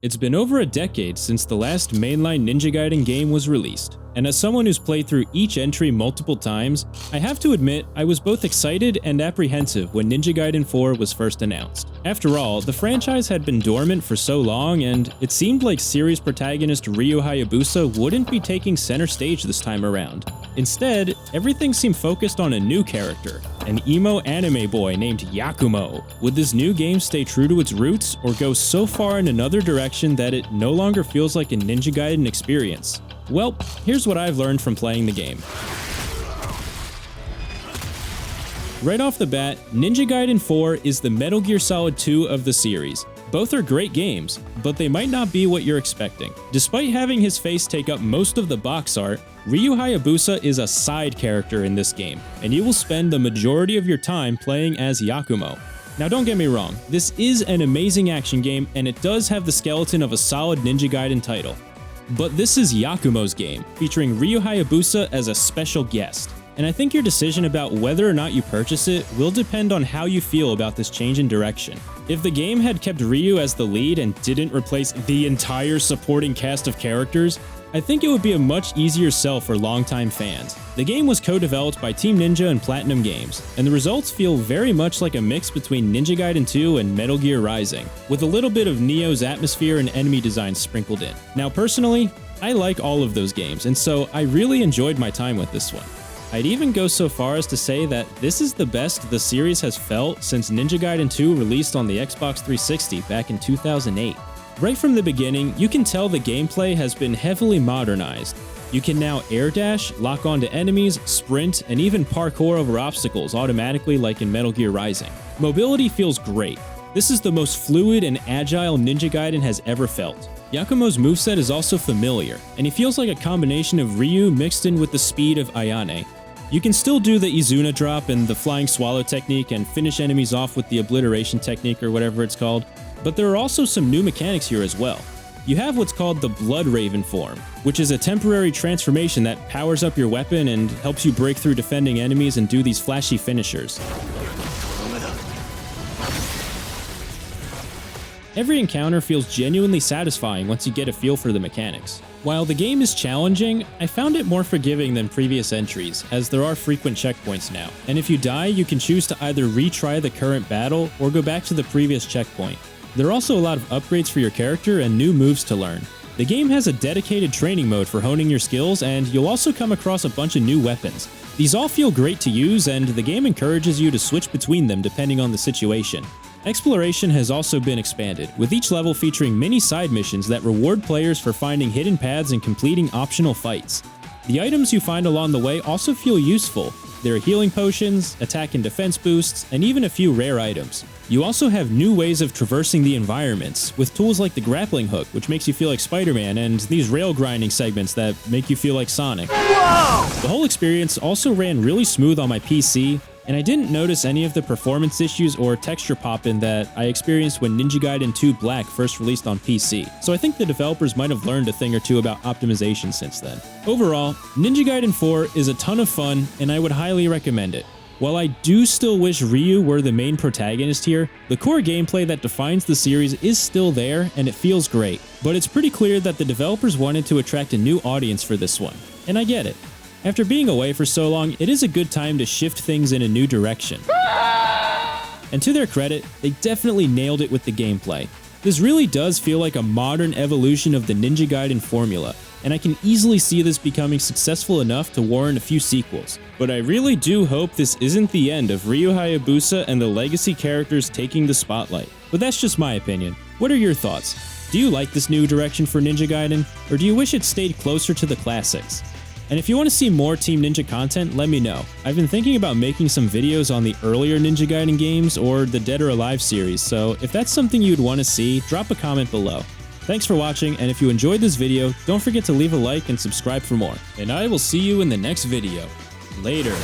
It's been over a decade since the last mainline Ninja Gaiden game was released, and as someone who's played through each entry multiple times, I have to admit I was both excited and apprehensive when Ninja Gaiden 4 was first announced. After all, the franchise had been dormant for so long, and it seemed like series protagonist Ryu Hayabusa wouldn't be taking center stage this time around. Instead, everything seemed focused on a new character, an emo anime boy named Yakumo. Would this new game stay true to its roots, or go so far in another direction that it no longer feels like a Ninja Gaiden experience? Well, here's what I've learned from playing the game. Right off the bat, Ninja Gaiden 4 is the Metal Gear Solid 2 of the series. Both are great games, but they might not be what you're expecting. Despite having his face take up most of the box art, Ryu Hayabusa is a side character in this game, and you will spend the majority of your time playing as Yakumo. Now don't get me wrong, this is an amazing action game and it does have the skeleton of a solid Ninja Gaiden title. But this is Yakumo's game, featuring Ryu Hayabusa as a special guest. And I think your decision about whether or not you purchase it will depend on how you feel about this change in direction. If the game had kept Ryu as the lead and didn't replace the entire supporting cast of characters, I think it would be a much easier sell for longtime fans. The game was co-developed by Team Ninja and Platinum Games, and the results feel very much like a mix between Ninja Gaiden 2 and Metal Gear Rising, with a little bit of Neo's atmosphere and enemy design sprinkled in. Now personally, I like all of those games, and so I really enjoyed my time with this one. I'd even go so far as to say that this is the best the series has felt since Ninja Gaiden 2 released on the Xbox 360 back in 2008. Right from the beginning, you can tell the gameplay has been heavily modernized. You can now air dash, lock onto enemies, sprint, and even parkour over obstacles automatically like in Metal Gear Rising. Mobility feels great. This is the most fluid and agile Ninja Gaiden has ever felt. Yakumo's moveset is also familiar, and he feels like a combination of Ryu mixed in with the speed of Ayane. You can still do the Izuna drop and the flying swallow technique and finish enemies off with the obliteration technique or whatever it's called, but there are also some new mechanics here as well. You have what's called the Blood Raven form, which is a temporary transformation that powers up your weapon and helps you break through defending enemies and do these flashy finishers. Every encounter feels genuinely satisfying once you get a feel for the mechanics. While the game is challenging, I found it more forgiving than previous entries, as there are frequent checkpoints now, and if you die, you can choose to either retry the current battle or go back to the previous checkpoint. There are also a lot of upgrades for your character and new moves to learn. The game has a dedicated training mode for honing your skills, and you'll also come across a bunch of new weapons. These all feel great to use, and the game encourages you to switch between them depending on the situation. Exploration has also been expanded, with each level featuring mini side missions that reward players for finding hidden paths and completing optional fights. The items you find along the way also feel useful. There are healing potions, attack and defense boosts, and even a few rare items. You also have new ways of traversing the environments, with tools like the grappling hook, which makes you feel like Spider-Man, and these rail grinding segments that make you feel like Sonic. Whoa! The whole experience also ran really smooth on my PC, and I didn't notice any of the performance issues or texture pop-in that I experienced when Ninja Gaiden 2 Black first released on PC, so I think the developers might have learned a thing or two about optimization since then. Overall, Ninja Gaiden 4 is a ton of fun, and I would highly recommend it. While I do still wish Ryu were the main protagonist here, the core gameplay that defines the series is still there, and it feels great, but it's pretty clear that the developers wanted to attract a new audience for this one, and I get it. After being away for so long, it is a good time to shift things in a new direction. And to their credit, they definitely nailed it with the gameplay. This really does feel like a modern evolution of the Ninja Gaiden formula, and I can easily see this becoming successful enough to warrant a few sequels. But I really do hope this isn't the end of Ryu Hayabusa and the legacy characters taking the spotlight. But that's just my opinion. What are your thoughts? Do you like this new direction for Ninja Gaiden, or do you wish it stayed closer to the classics? And if you want to see more Team Ninja content, let me know. I've been thinking about making some videos on the earlier Ninja Gaiden games or the Dead or Alive series, so if that's something you'd want to see, drop a comment below. Thanks for watching, and if you enjoyed this video, don't forget to leave a like and subscribe for more. And I will see you in the next video. Later.